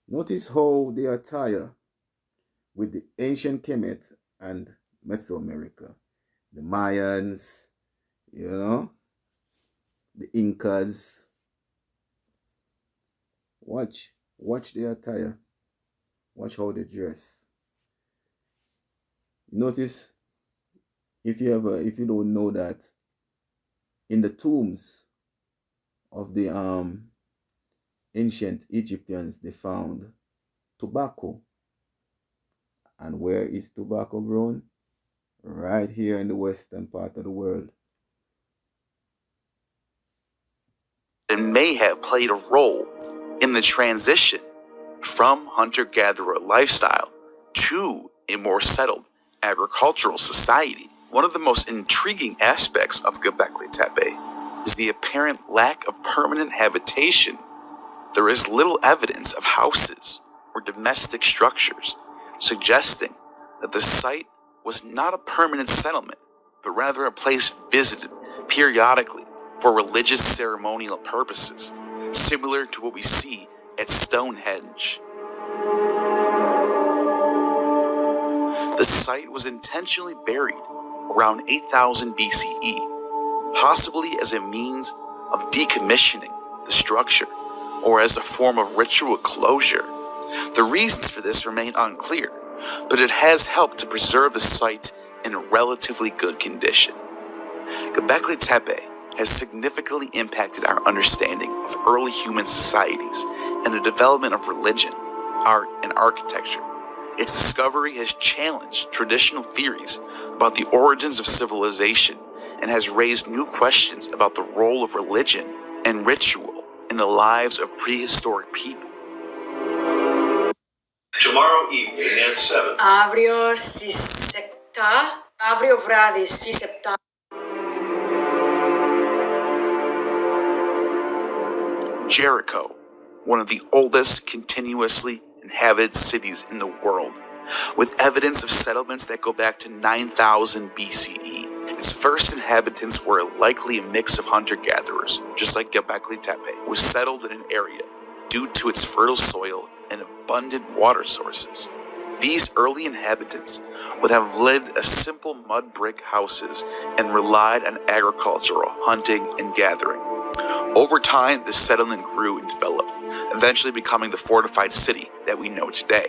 Notice how they attire with the ancient Kemet and Mesoamerica, the Mayans, the Incas. Watch their attire. Watch how they dress. Notice, if you don't know that, in the tombs of the ancient Egyptians, they found tobacco. And where is tobacco grown? Right here in the western part of the world. It may have played a role in the transition from hunter-gatherer lifestyle to a more settled agricultural society. One of the most intriguing aspects of Göbekli Tepe is the apparent lack of permanent habitation. There is little evidence of houses or domestic structures, suggesting that the site was not a permanent settlement, but rather a place visited periodically for religious ceremonial purposes, similar to what we see at Stonehenge. The site was intentionally buried around 8000 BCE, possibly as a means of decommissioning the structure or as a form of ritual closure. The reasons for this remain unclear, but it has helped to preserve the site in relatively good condition. Göbekli Tepe has significantly impacted our understanding of early human societies and the development of religion, art, and architecture. Its discovery has challenged traditional theories about the origins of civilization and has raised new questions about the role of religion and ritual in the lives of prehistoric people. Tomorrow evening at 7. Αύριο στις 7. Αύριο βράδυ στις 7. Jericho, one of the oldest continuously inhabited cities in the world, with evidence of settlements that go back to 9000 BCE. Its first inhabitants were likely a mix of hunter-gatherers, just like Göbekli Tepe was settled in an area due to its fertile soil and abundant water sources. These early inhabitants would have lived as simple mud brick houses and relied on agricultural hunting and gathering. Over time, this settlement grew and developed, eventually becoming the fortified city that we know today.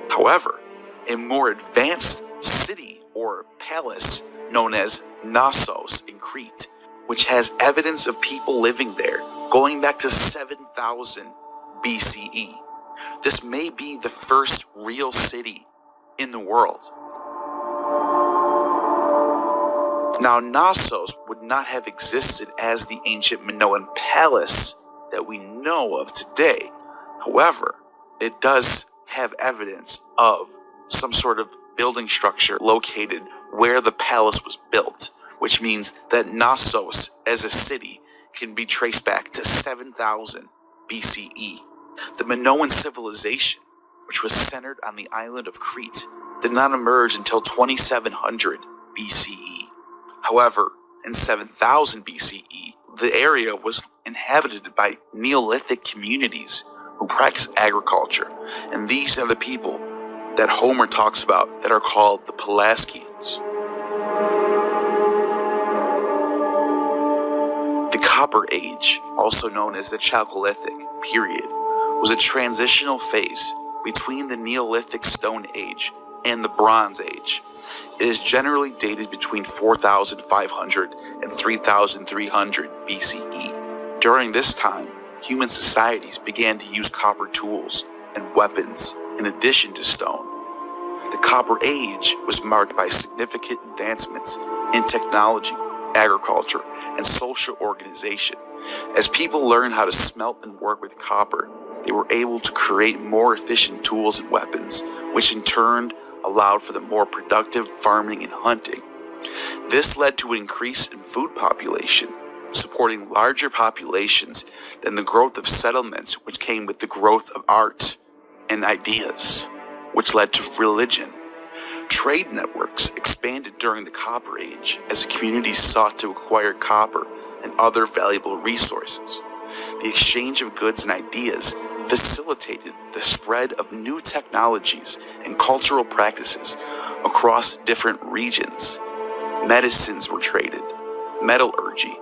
However, a more advanced city or palace known as Knossos in Crete, which has evidence of people living there going back to 7000 BCE. This may be the first real city in the world. Now, Knossos would not have existed as the ancient Minoan palace that we know of today. However, it does have evidence of some sort of building structure located where the palace was built, which means that Knossos as a city can be traced back to 7000 BCE. The Minoan civilization, which was centered on the island of Crete, did not emerge until 2700 BCE. However, in 7000 BCE, the area was inhabited by Neolithic communities who practiced agriculture, and these are the people that Homer talks about that are called the Pelasgians. The Copper Age, also known as the Chalcolithic period, was a transitional phase between the Neolithic Stone Age and the Bronze Age. It is generally dated between 4500 and 3300 BCE. During this time, human societies began to use copper tools and weapons in addition to stone. The Copper Age was marked by significant advancements in technology, agriculture, and social organization. As people learned how to smelt and work with copper, they were able to create more efficient tools and weapons, which in turn allowed for the more productive farming and hunting. This led to an increase in food population, supporting larger populations than the growth of settlements, which came with the growth of art and ideas, which led to religion. Trade networks expanded during the Copper Age as communities sought to acquire copper and other valuable resources. The exchange of goods and ideas facilitated the spread of new technologies and cultural practices across different regions. Medicines were traded. Metallurgy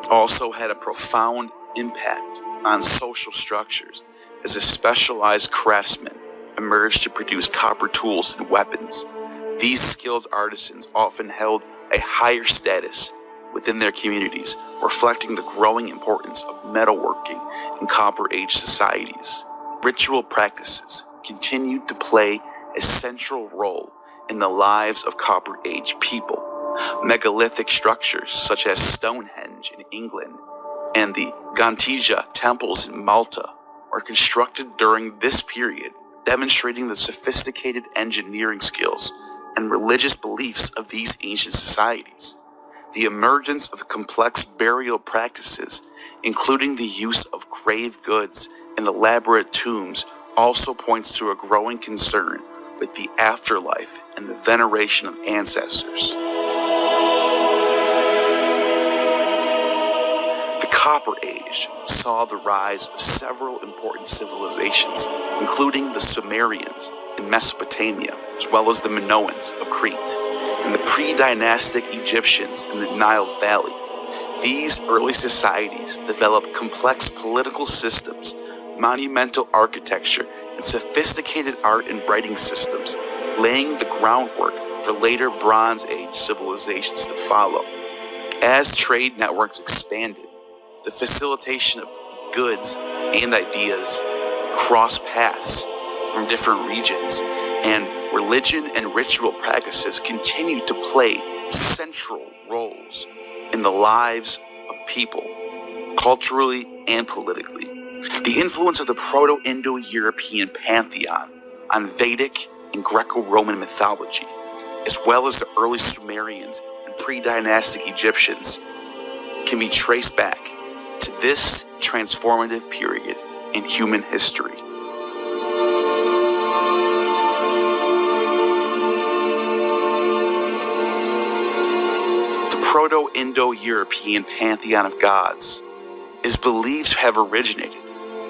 also had a profound impact on social structures as a specialized craftsman emerged to produce copper tools and weapons. These skilled artisans often held a higher status within their communities, reflecting the growing importance of metalworking in Copper Age societies. Ritual practices continued to play a central role in the lives of Copper Age people. Megalithic structures such as Stonehenge in England and the Gantija temples in Malta were constructed during this period, demonstrating the sophisticated engineering skills and religious beliefs of these ancient societies. The emergence of complex burial practices, including the use of grave goods and elaborate tombs, also points to a growing concern with the afterlife and the veneration of ancestors. The Copper Age saw the rise of several important civilizations, including the Sumerians in Mesopotamia, as well as the Minoans of Crete, and the pre-dynastic Egyptians in the Nile Valley. These early societies developed complex political systems, monumental architecture, and sophisticated art and writing systems, laying the groundwork for later Bronze Age civilizations to follow. As trade networks expanded, the facilitation of goods and ideas crossed paths from different regions, and religion and ritual practices continued to play central roles in the lives of people, culturally and politically. The influence of the Proto-Indo-European pantheon on Vedic and Greco-Roman mythology, as well as the early Sumerians and pre-dynastic Egyptians, can be traced back to this transformative period in human history. The Proto-Indo-European pantheon of gods is believed to have originated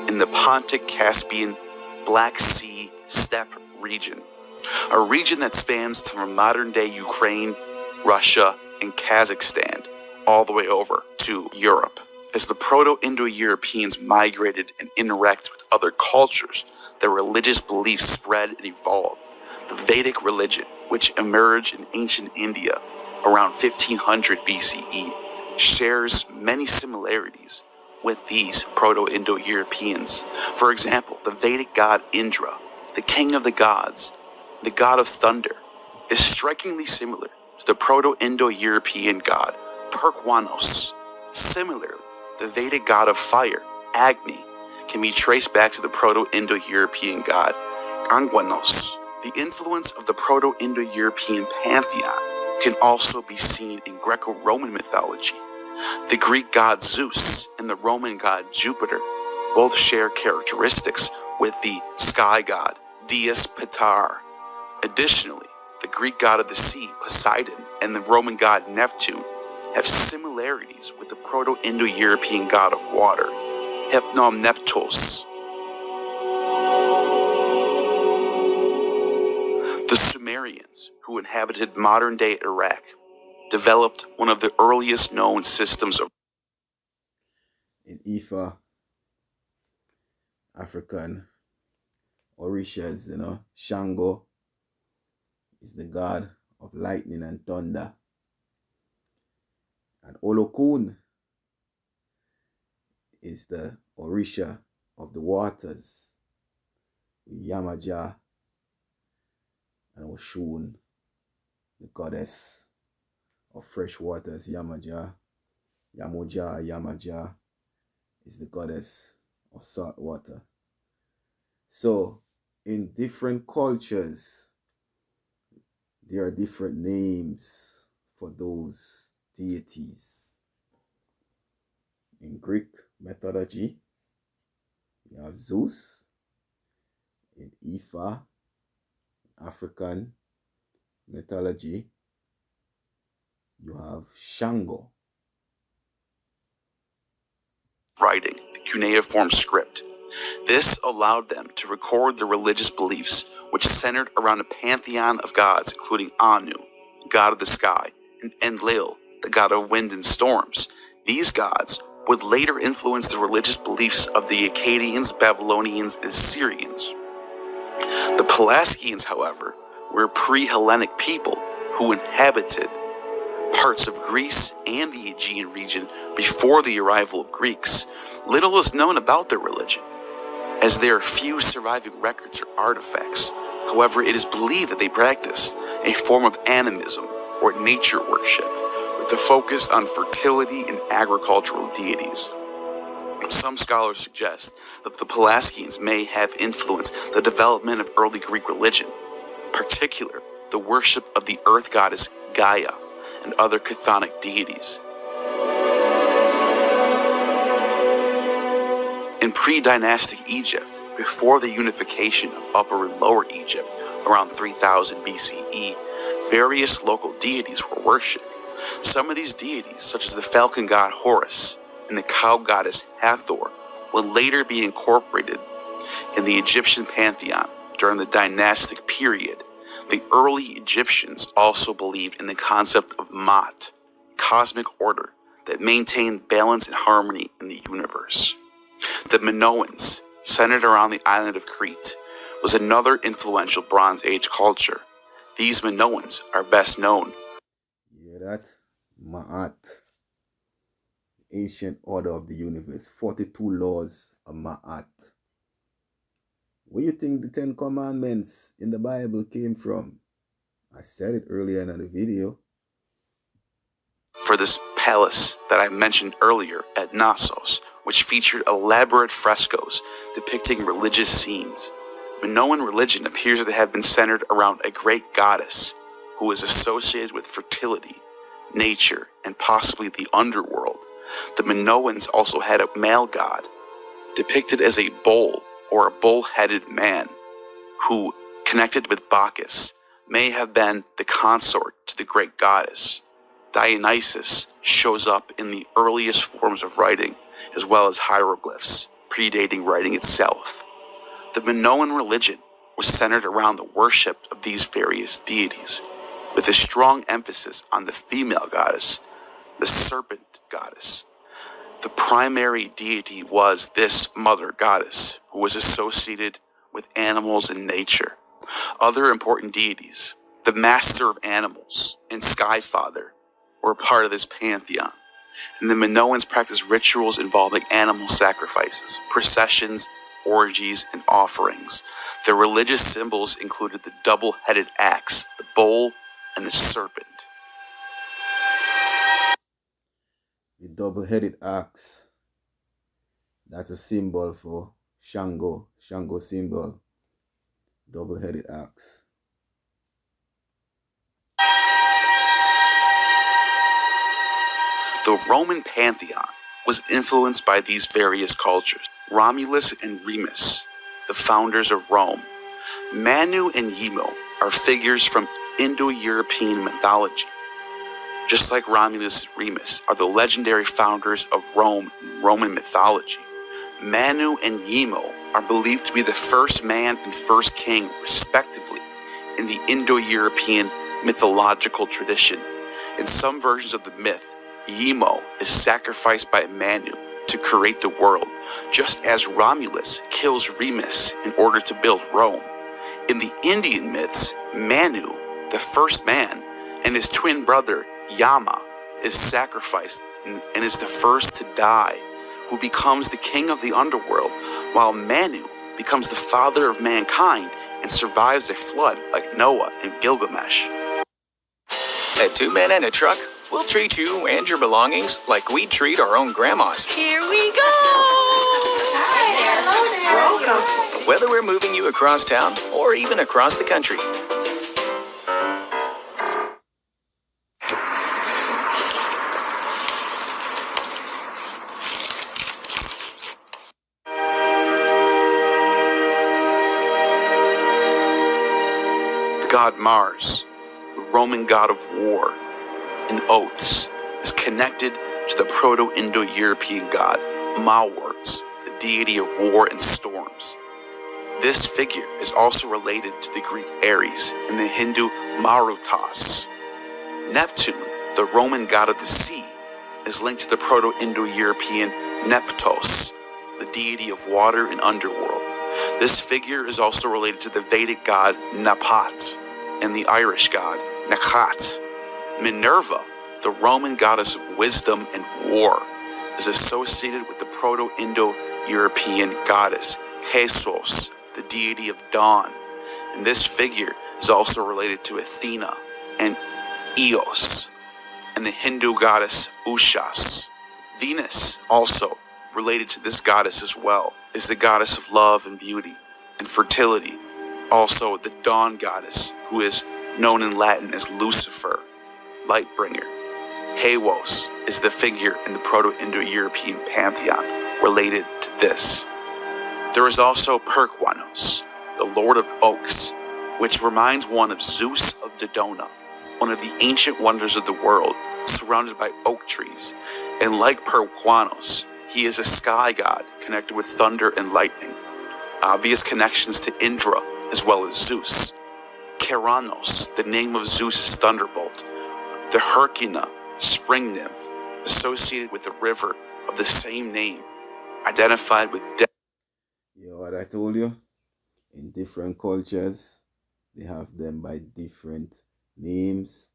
in the Pontic-Caspian Black Sea steppe region, a region that spans from modern-day Ukraine, Russia, and Kazakhstan all the way over to Europe. As the Proto-Indo-Europeans migrated and interacted with other cultures, their religious beliefs spread and evolved. The Vedic religion, which emerged in ancient India around 1500 BCE, shares many similarities with these Proto-Indo-Europeans. For example, the Vedic god Indra, the king of the gods, the god of thunder, is strikingly similar to the Proto-Indo-European god Perkwanos. Similarly, the Vedic god of fire, Agni, can be traced back to the Proto-Indo-European god Angwanos. The influence of the Proto-Indo-European pantheon can also be seen in Greco-Roman mythology. The Greek god Zeus and the Roman god Jupiter both share characteristics with the sky god Dies Pater. Additionally, the Greek god of the sea, Poseidon, and the Roman god Neptune have similarities with the Proto-Indo-European god of water, Hypnomneptos. The Sumerians, who inhabited modern-day Iraq, developed one of the earliest known systems of in Ifa, African Orishas, Shango is the god of lightning and thunder. And Olokun is the Orisha of the waters. Yamaja and Oshun, the goddess of fresh waters. Yamaja is the goddess of salt water. So in different cultures, there are different names for those deities. In Greek mythology, you have Zeus. In Ifa, African mythology, you have Shango. writing, the cuneiform script. This allowed them to record their religious beliefs, which centered around a pantheon of gods, including Anu, god of the sky, and Enlil, the god of wind and storms. These gods would later influence the religious beliefs of the Akkadians, Babylonians, and Assyrians. The Pelasgians, however, were a pre-Hellenic people who inhabited parts of Greece and the Aegean region before the arrival of Greeks. Little is known about their religion, as there are few surviving records or artifacts. However, it is believed that they practiced a form of animism or nature worship, with a focus on fertility and agricultural deities. Some scholars suggest that the Pelasgians may have influenced the development of early Greek religion, in particular the worship of the earth goddess Gaia and other chthonic deities. In pre-dynastic Egypt, before the unification of Upper and Lower Egypt around 3000 BCE, various local deities were worshipped. Some of these deities, such as the falcon god Horus and the cow goddess Hathor, would later be incorporated in the Egyptian pantheon during the dynastic period. The early Egyptians also believed in the concept of Ma'at, cosmic order that maintained balance and harmony in the universe. The Minoans, centered around the island of Crete, was another influential Bronze Age culture. These Minoans are best known. Yeah, that Ma'at, ancient order of the universe, 42 laws of Ma'at. Where do you think the 10 commandments in the Bible came from? I said it earlier in the video. For this palace that I mentioned earlier at Knossos, which featured elaborate frescoes depicting religious scenes. Minoan religion appears to have been centered around a great goddess who is associated with fertility, nature, and possibly the underworld. The Minoans also had a male god, depicted as a bull or a bull-headed man, who, connected with Bacchus, may have been the consort to the great goddess. Dionysus shows up in the earliest forms of writing, as well as hieroglyphs, predating writing itself. The Minoan religion was centered around the worship of these various deities, with a strong emphasis on the female goddess, the serpent goddess. The primary deity was this mother goddess, who was associated with animals and nature. Other important deities, the master of animals and sky father, were part of this pantheon, and the Minoans practiced rituals involving animal sacrifices, processions, orgies, and offerings. Their religious symbols included the double-headed axe, the bull, and the serpent. The double-headed axe, that's a symbol for Shango symbol, double-headed axe. The Roman pantheon was influenced by these various cultures. Romulus and Remus, the founders of Rome. Manu and Yimo are figures from Indo-European mythology. Just like Romulus and Remus are the legendary founders of Rome in Roman mythology. Manu and Yimo are believed to be the first man and first king, respectively, in the Indo-European mythological tradition. In some versions of the myth, Yimo is sacrificed by Manu to create the world, just as Romulus kills Remus in order to build Rome. In the Indian myths, Manu, the first man, and his twin brother, Yama, is sacrificed and is the first to die, who becomes the king of the underworld, while Manu becomes the father of mankind and survives a flood like Noah and Gilgamesh. At 2 Men and a Truck, we'll treat you and your belongings like we treat our own grandmas. Here we go! Hi, hello there. Welcome. Whether we're moving you across town or even across the country. The god Mars, the Roman god of war and oaths, is connected to the Proto-Indo-European god Maworts, the deity of war and storms. This figure is also related to the Greek Ares and the Hindu Marutas. Neptune, the Roman god of the sea, is linked to the Proto-Indo-European Neptos, the deity of water and underworld. This figure is also related to the Vedic god Napat and the Irish god Nakat. Minerva, the Roman goddess of wisdom and war, is associated with the Proto-Indo-European goddess Jesus, the deity of dawn, and this figure is also related to Athena and Eos, and the Hindu goddess Ushas. Venus, also related to this goddess as well, is the goddess of love and beauty and fertility, also the dawn goddess, who is known in Latin as Lucifer, light bringer. Halos is the figure in the Proto-Indo-European pantheon related to this. There is also Perquanos, the Lord of Oaks, which reminds one of Zeus of Dodona, one of the ancient wonders of the world, surrounded by oak trees. And like Perquanos, he is a sky god connected with thunder and lightning. Obvious connections to Indra as well as Zeus. Keranos, the name of Zeus's thunderbolt. The Herkina, spring nymph, associated with the river of the same name, identified with death. You know what I told you? In different cultures, they have them by different names,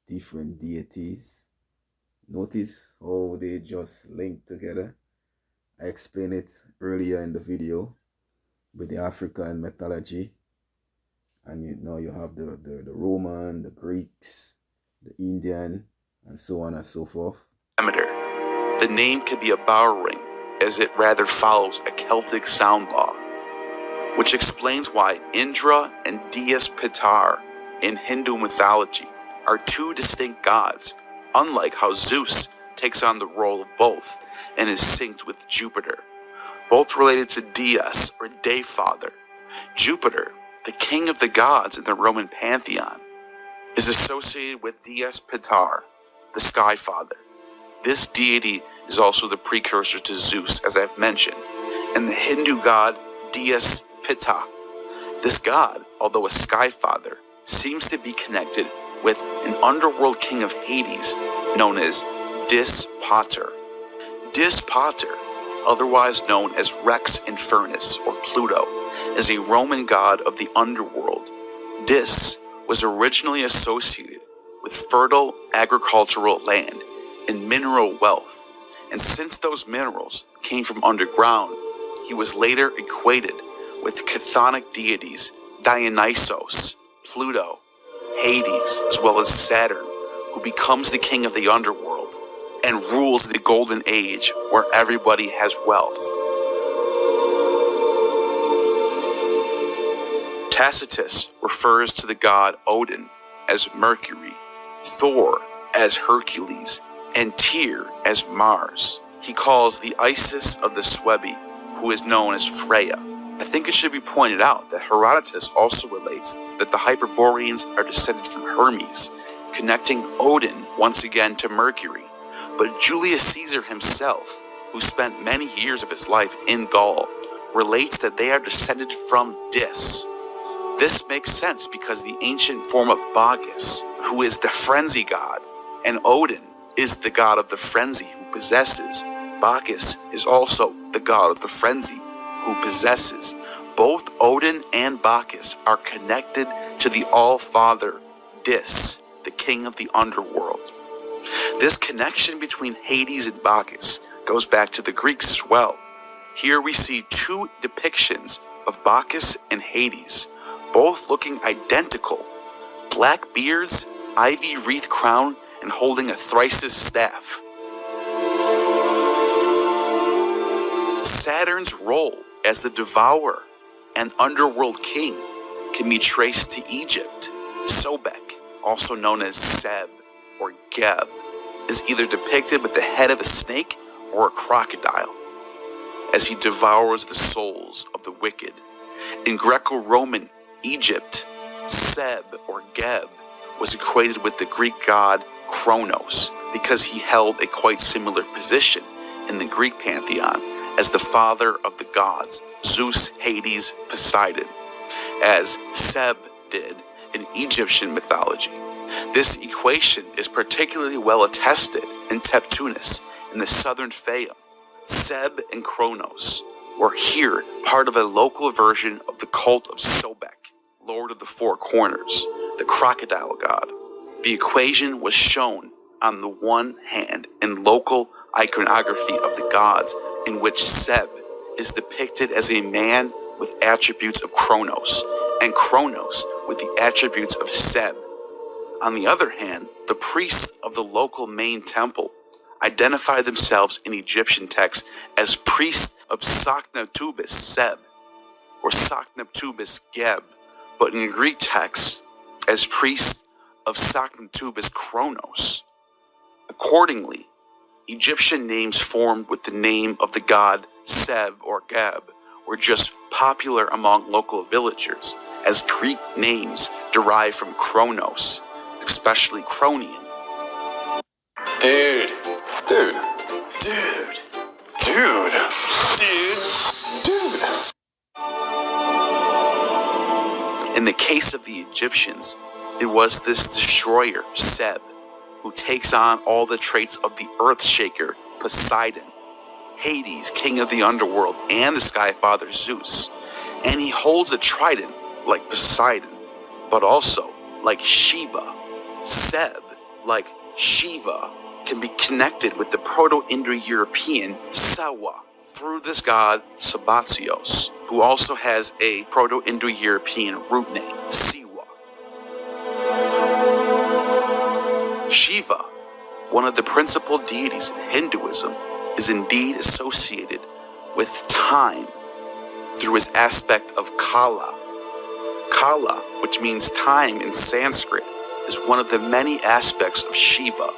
different deities. Notice how they just link together. I explained it earlier in the video with the African mythology. And you have the Roman, the Greeks, the Indian, and so on and so forth. The name could be a borrowing, as it rather follows a Celtic sound law, which explains why Indra and Dies Pitar in Hindu mythology are two distinct gods, unlike how Zeus takes on the role of both and is synced with Jupiter, both related to Dies or Day Father. Jupiter, the king of the gods in the Roman pantheon, is associated with Dies Pitar, the Sky Father. This deity is also the precursor to Zeus, as I've mentioned, and the Hindu god Dies Pitta. This god, although a Sky Father, seems to be connected with an underworld king of Hades known as Dis Pater. Dis Pater, otherwise known as Rex Infernus or Pluto, is a Roman god of the underworld. Dis was originally associated with fertile agricultural land and mineral wealth, and since those minerals came from underground, he was later equated with chthonic deities Dionysos, Pluto, Hades, as well as Saturn, who becomes the king of the underworld and rules the golden age where everybody has wealth. Tacitus refers to the god Odin as Mercury, Thor as Hercules, and Tyr as Mars. He calls the Isis of the Suebi, who is known as Freya. I think it should be pointed out that Herodotus also relates that the Hyperboreans are descended from Hermes, connecting Odin once again to Mercury. But Julius Caesar himself, who spent many years of his life in Gaul, relates that they are descended from Dis. This makes sense because the ancient form of Bacchus, who is the frenzy god, and Odin is the god of the frenzy who possesses. Bacchus is also the god of the frenzy who possesses. Both Odin and Bacchus are connected to the All-Father Dis, the king of the underworld. This connection between Hades and Bacchus goes back to the Greeks as well. Here we see two depictions of Bacchus and Hades, both looking identical. Black beards, ivy wreath crown, and holding a thrice's staff. Saturn's role as the devourer and underworld king can be traced to Egypt. Sobek, also known as Seb or Geb, is either depicted with the head of a snake or a crocodile, as he devours the souls of the wicked. In Greco-Roman Egypt, Seb or Geb was equated with the Greek god Kronos because he held a quite similar position in the Greek pantheon as the father of the gods, Zeus, Hades, Poseidon, as Seb did in Egyptian mythology. This equation is particularly well attested in Neptunus in the southern Fayum. Seb and Kronos were here part of a local version of the cult of Sobek, Lord of the Four Corners, the crocodile god. The equation was shown on the one hand in local iconography of the gods, in which Seb is depicted as a man with attributes of Kronos, and Kronos with the attributes of Seb. On the other hand, the priests of the local main temple identify themselves in Egyptian texts as priests of Sakneptubis Seb, or Sakneptubis Geb, but in Greek texts as priests of Sakneptubis Kronos. Accordingly, Egyptian names formed with the name of the god Seb or Geb were just popular among local villagers, as Greek names derive from Kronos, especially Cronian. Dude. In the case of the Egyptians, it was this destroyer, Seb, who takes on all the traits of the Earthshaker, Poseidon, Hades, king of the underworld, and the sky father Zeus. And he holds a trident like Poseidon, but also like Shiva. Seb, like Shiva, can be connected with the Proto-Indo-European Sawa through this god Sabatsios, who also has a Proto-Indo-European root name, Siwa. Shiva, one of the principal deities in Hinduism, is indeed associated with time through his aspect of Kala. Kala, which means time in Sanskrit, is one of the many aspects of Shiva.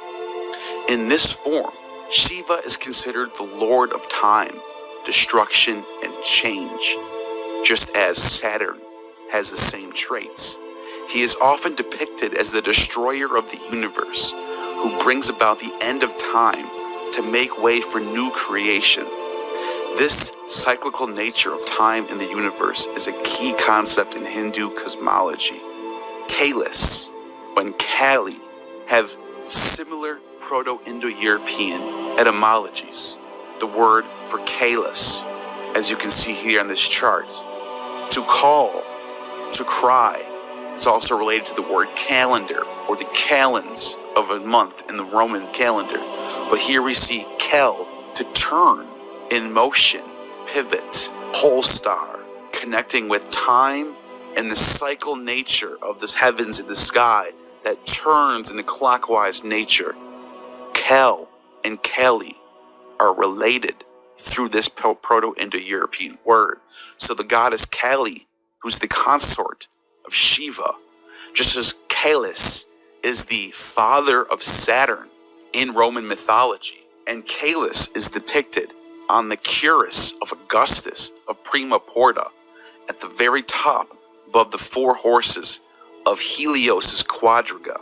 In this form, Shiva is considered the lord of time, destruction, and change, just as Saturn has the same traits. He is often depicted as the destroyer of the universe, who brings about the end of time to make way for new creation. This cyclical nature of time in the universe is a key concept in Hindu cosmology. Kalis, when Kali, have similar Proto-Indo-European etymologies. The word for Kalis, as you can see here on this chart, to call, to cry, is also related to the word calendar, or the calends of a month in the Roman calendar. But here we see kel, to turn, in motion, pivot, pole star, connecting with time and the cycle nature of the heavens in the sky that turns in a clockwise nature. Kel and Kali are related through this Proto-Indo-European word. So the goddess Kali, who's the consort of Shiva, just as Kalis is the father of Saturn in Roman mythology, and Kalis is depicted on the cuirass of Augustus of Prima Porta at the very top above the four horses of Helios's quadriga.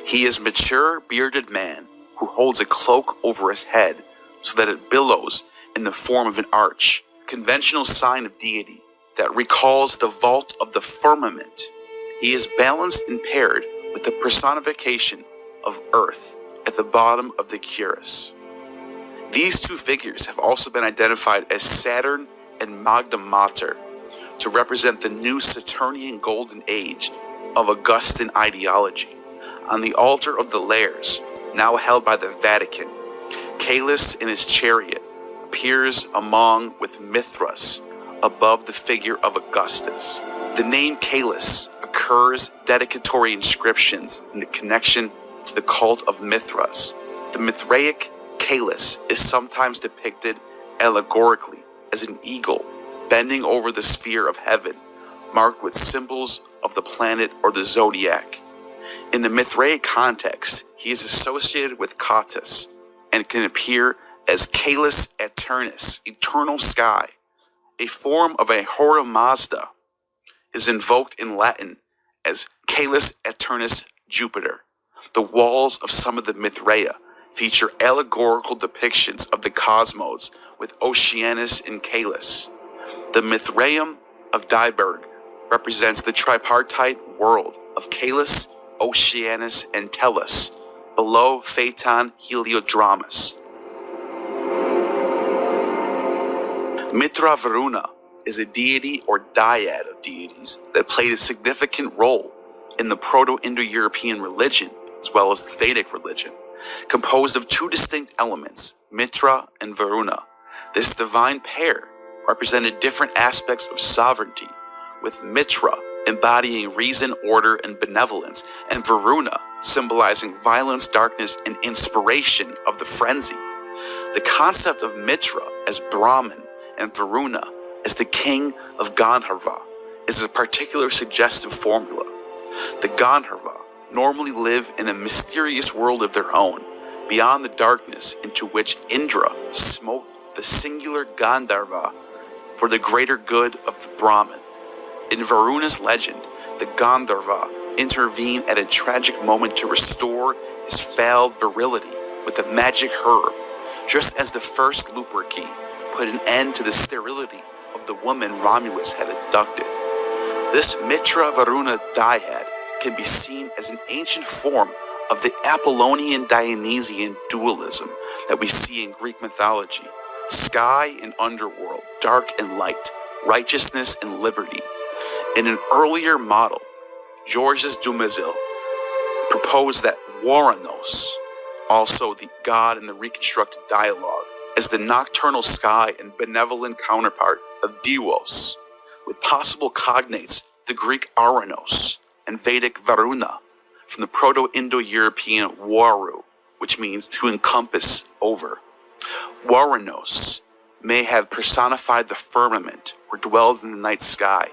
He is a mature, bearded man who holds a cloak over his head so that it billows in the form of an arch, conventional sign of deity that recalls the vault of the firmament. He is balanced and paired with the personification of Earth at the bottom of the cuirass. These two figures have also been identified as Saturn and Magna Mater to represent the new Saturnian golden age of Augustan ideology. On the altar of the Lares, now held by the Vatican, Caelus in his chariot appears among with Mithras above the figure of Augustus. The name Caelus occurs dedicatory inscriptions in the connection to the cult of Mithras. The Mithraic Caelus is sometimes depicted allegorically as an eagle bending over the sphere of heaven, marked with symbols of the planet or the zodiac. In the Mithraic context, he is associated with Cottus and can appear as Caelus Aeternus, eternal sky. A form of Ahura Mazda is invoked in Latin as Caelus Aeternus Jupiter. The walls of some of the Mithraea feature allegorical depictions of the cosmos with Oceanus and Caelus. The Mithraeum of Diburg represents the tripartite world of Caelus, Oceanus, and Tellus, below Phaeton Heliodramus. Mithra Varuna is a deity or dyad of deities that played a significant role in the Proto-Indo-European religion as well as the Vedic religion, composed of two distinct elements, Mitra and Varuna. This divine pair represented different aspects of sovereignty, with Mitra embodying reason, order, and benevolence, and Varuna symbolizing violence, darkness, and inspiration of the frenzy. The concept of Mitra as Brahman and Varuna as the king of Gandharva is a particular suggestive formula. The Gandharva normally live in a mysterious world of their own, beyond the darkness into which Indra smote the singular Gandharva for the greater good of the Brahman. In Varuna's legend, the Gandharva intervene at a tragic moment to restore his failed virility with a magic herb, just as the first Luperci put an end to the sterility of the woman Romulus had abducted. This Mitra Varuna dyad can be seen as an ancient form of the Apollonian Dionysian dualism that we see in Greek mythology: sky and underworld, dark and light, righteousness and liberty. In an earlier model, Georges Dumézil proposed that Waranos, also the god in the reconstructed dialogue, as the nocturnal sky and benevolent counterpart of Dios, with possible cognates the Greek Aranos and Vedic Varuna, from the Proto-Indo-European Waru, which means to encompass over. Waranos may have personified the firmament or dwelled in the night sky.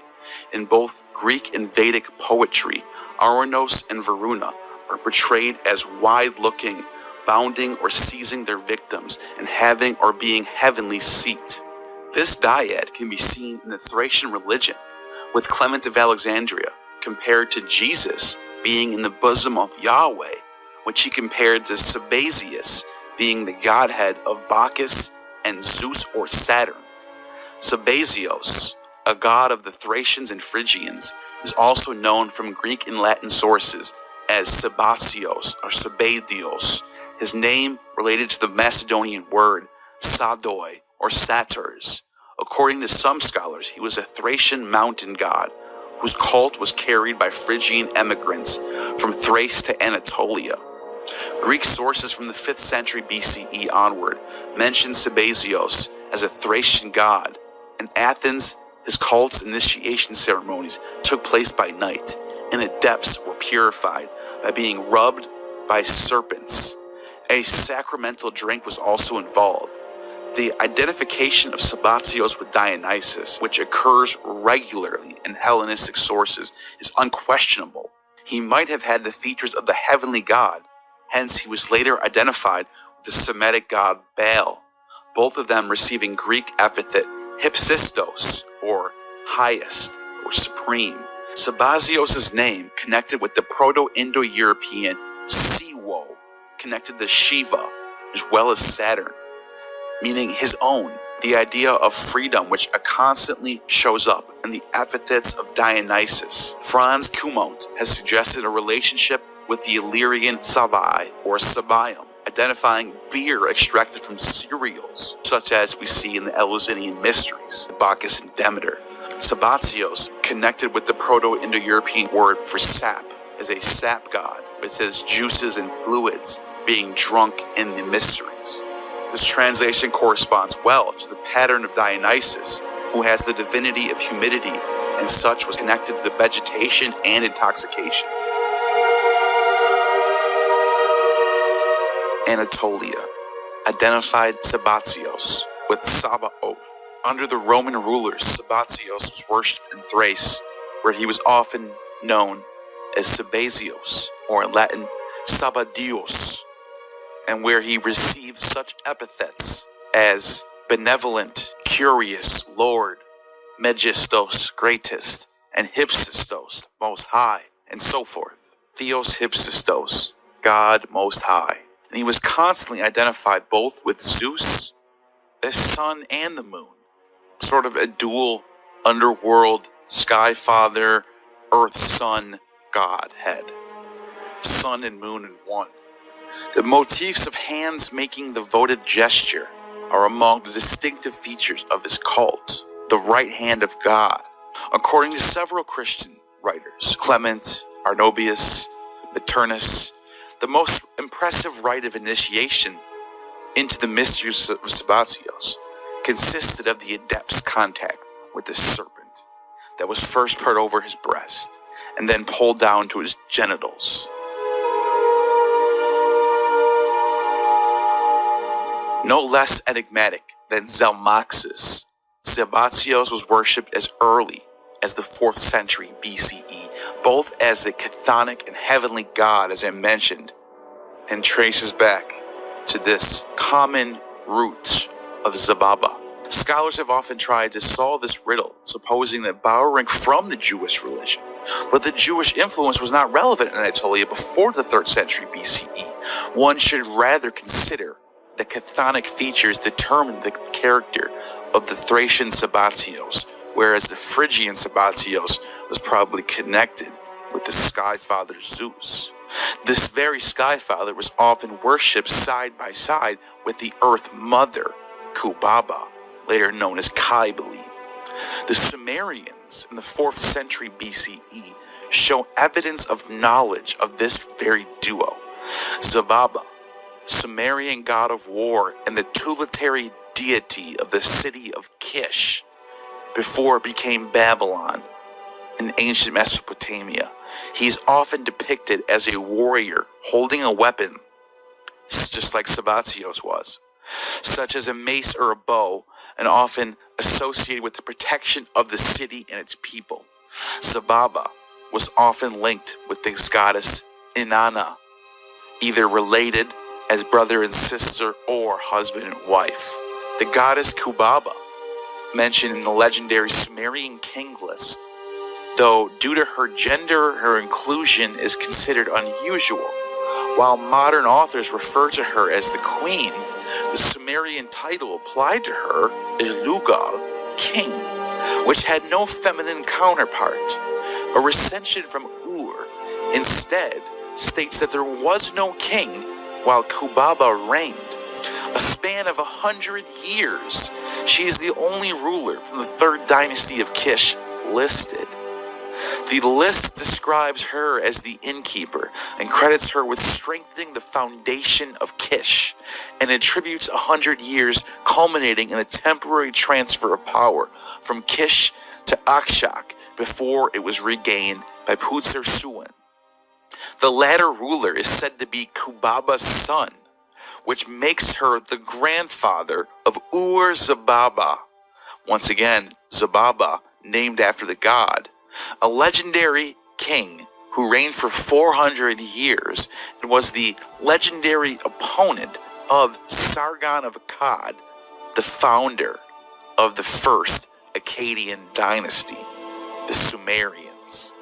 In both Greek and Vedic poetry, Aranos and Varuna are portrayed as wide-looking, bounding or seizing their victims, and having or being heavenly seat. This dyad can be seen in the Thracian religion, with Clement of Alexandria compared to Jesus being in the bosom of Yahweh, which he compared to Sabazius being the godhead of Bacchus and Zeus or Saturn. Sabazios, a god of the Thracians and Phrygians, is also known from Greek and Latin sources as Sabasios or Sabadios, his name related to the Macedonian word Sadoi or Satyrs. According to some scholars, he was a Thracian mountain god whose cult was carried by Phrygian emigrants from Thrace to Anatolia. Greek sources from the 5th century BCE onward mention Sabazios as a Thracian god. In Athens, his cult's initiation ceremonies took place by night, and the depths were purified by being rubbed by serpents. A sacramental drink was also involved. The identification of Sabazios with Dionysus, which occurs regularly in Hellenistic sources, is unquestionable. He might have had the features of the heavenly god, hence he was later identified with the Semitic god Baal, both of them receiving Greek epithet Hypsistos, or highest, or supreme. Sabazios' name connected with the Proto-Indo-European Siwo, connected to Shiva, as well as Saturn, meaning his own, the idea of freedom which constantly shows up in the epithets of Dionysus. Franz Cumont has suggested a relationship with the Illyrian Sabai or Sabayum, identifying beer extracted from cereals, such as we see in the Eleusinian mysteries, Bacchus and Demeter. Sabazios connected with the Proto-Indo-European word for sap as a sap god, with his juices and fluids being drunk in the mysteries. This translation corresponds well to the pattern of Dionysus, who has the divinity of humidity and such was connected to the vegetation and intoxication. Anatolia identified Sabazios with Sabaoth. Under the Roman rulers, Sabazios was worshipped in Thrace, where he was often known as Sabazios, or in Latin, Sabadios, and where he received such epithets as benevolent, curious, Lord, Megistos, greatest, and Hypsistos, most high, and so forth. Theos Hypsistos, God most high. And he was constantly identified both with Zeus, as sun and the moon, sort of a dual underworld sky father, earth sun godhead. Sun and moon in one. The motifs of hands making the votive gesture are among the distinctive features of his cult, the right hand of God. According to several Christian writers, Clement, Arnobius, Maternus, the most impressive rite of initiation into the mysteries of Sabbatios consisted of the adept's contact with the serpent that was first put over his breast and then pulled down to his genitals. No less enigmatic than Zalmoxis, Sabbatios was worshipped as early as the 4th century BCE, both as the chthonic and heavenly god, as I mentioned, and traces back to this common root of Zababa. Scholars have often tried to solve this riddle, supposing that borrowing from the Jewish religion, but the Jewish influence was not relevant in Anatolia before the 3rd century BCE. One should rather consider the chthonic features determined the character of the Thracian Sabbatios, whereas the Phrygian Sabbatios was probably connected with the sky father Zeus. This very sky father was often worshipped side by side with the earth mother, Kubaba, later known as Kybele. The Sumerians in the 4th century BCE show evidence of knowledge of this very duo. Zababa, Sumerian god of war and the tutelary deity of the city of Kish, before it became Babylon in ancient Mesopotamia. He's often depicted as a warrior holding a weapon, just like Sabbatios was, such as a mace or a bow, and often associated with the protection of the city and its people. Zababa was often linked with the goddess Inanna, either related as brother and sister or husband and wife. The goddess Kubaba, mentioned in the legendary Sumerian king list, though due to her gender, her inclusion is considered unusual. While modern authors refer to her as the queen, the Sumerian title applied to her is Lugal, king, which had no feminine counterpart. A recension from Ur instead states that there was no king while Kubaba reigned. A span of 100 years, she is the only ruler from the 3rd dynasty of Kish listed. The list describes her as the innkeeper and credits her with strengthening the foundation of Kish, and attributes 100 years culminating in a temporary transfer of power from Kish to Akshak before it was regained by Putzer-Suan. The latter ruler is said to be Kubaba's son, which makes her the grandfather of Ur-Zababa. Once again, Zababa, named after the god, a legendary king who reigned for 400 years and was the legendary opponent of Sargon of Akkad, the founder of the first Akkadian dynasty, the Sumerians.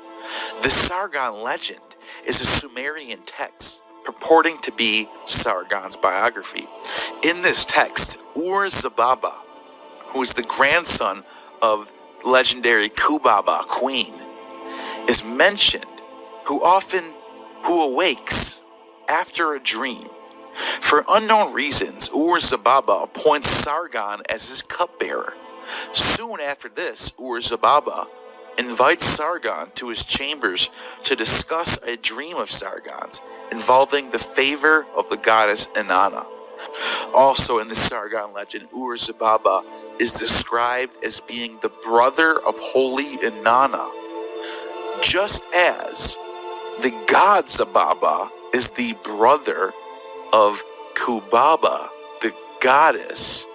The Sargon legend is a Sumerian text purporting to be Sargon's biography. In this text, Ur-Zababa, who is the grandson of legendary Kubaba queen, is mentioned, who awakes after a dream. For unknown reasons, Ur-Zababa appoints Sargon as his cupbearer. Soon after this, Ur-Zababa invites Sargon to his chambers to discuss a dream of Sargon's involving the favor of the goddess Inanna. Also in the Sargon legend, Ur-Zababa is described as being the brother of holy Inanna, just as the god Zababa is the brother of Kubaba, the goddess,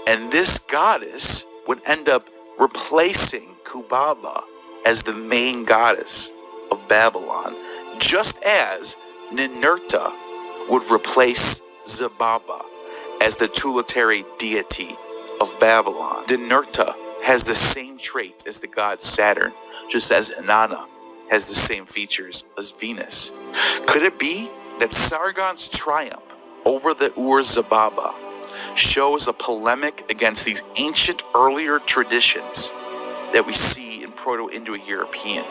and this goddess would end up replacing Kubaba as the main goddess of Babylon, just as Ninurta would replace Zababa as the tutelary deity of Babylon. Ninurta has the same traits as the god Saturn, just as Inanna has the same features as Venus. Could it be that Sargon's triumph over the Ur-Zababa shows a polemic against these ancient earlier traditions that we see in Proto-Indo-European.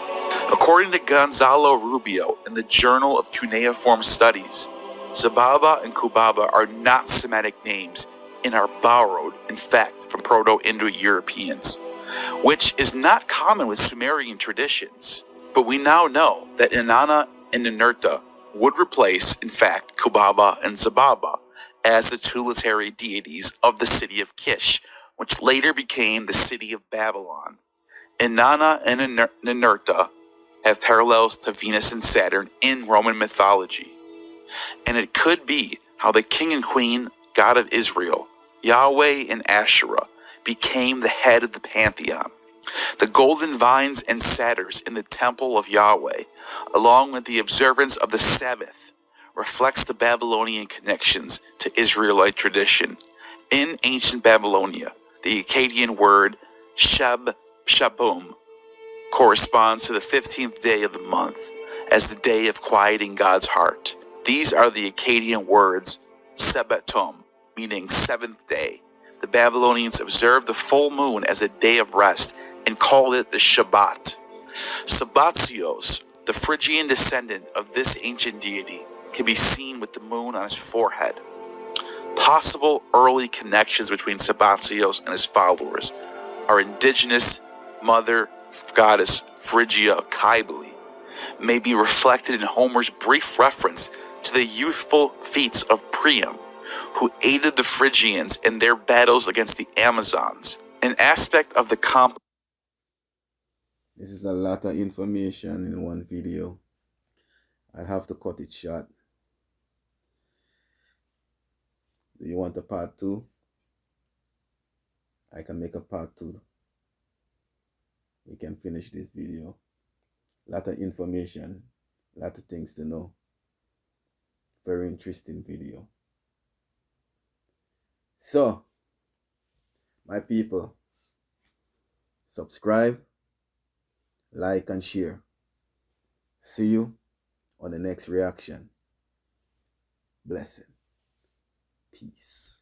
According to Gonzalo Rubio in the Journal of Cuneiform Studies, Zababa and Kubaba are not Semitic names and are borrowed, in fact, from Proto-Indo-Europeans, which is not common with Sumerian traditions. But we now know that Inanna and Ninurta would replace, in fact, Kubaba and Zababa as the tutelary deities of the city of Kish, which later became the city of Babylon. Inanna and Ninurta have parallels to Venus and Saturn in Roman mythology. And it could be how the king and queen, God of Israel, Yahweh and Asherah, became the head of the pantheon. The golden vines and satyrs in the temple of Yahweh, along with the observance of the Sabbath, reflects the Babylonian connections to Israelite tradition. In ancient Babylonia, the Akkadian word Shabum corresponds to the 15th day of the month as the day of quieting God's heart. These are the Akkadian words Sebbatum, meaning seventh day. The Babylonians observed the full moon as a day of rest and called it the Shabbat. Sabbatios, the Phrygian descendant of this ancient deity, can be seen with the moon on his forehead. Possible early connections between Sabbatios and his followers are indigenous mother goddess Phrygia Cybele, may be reflected in Homer's brief reference to the youthful feats of Priam, who aided the Phrygians in their battles against the Amazons. An aspect of the This is a lot of information in one video. I'll have to cut it short. Do you want a part 2? I can make a part 2. We can finish this video. A lot of information, a lot of things to know. Very interesting video. So, my people, subscribe, like, and share. See you on the next reaction. Blessing. Peace.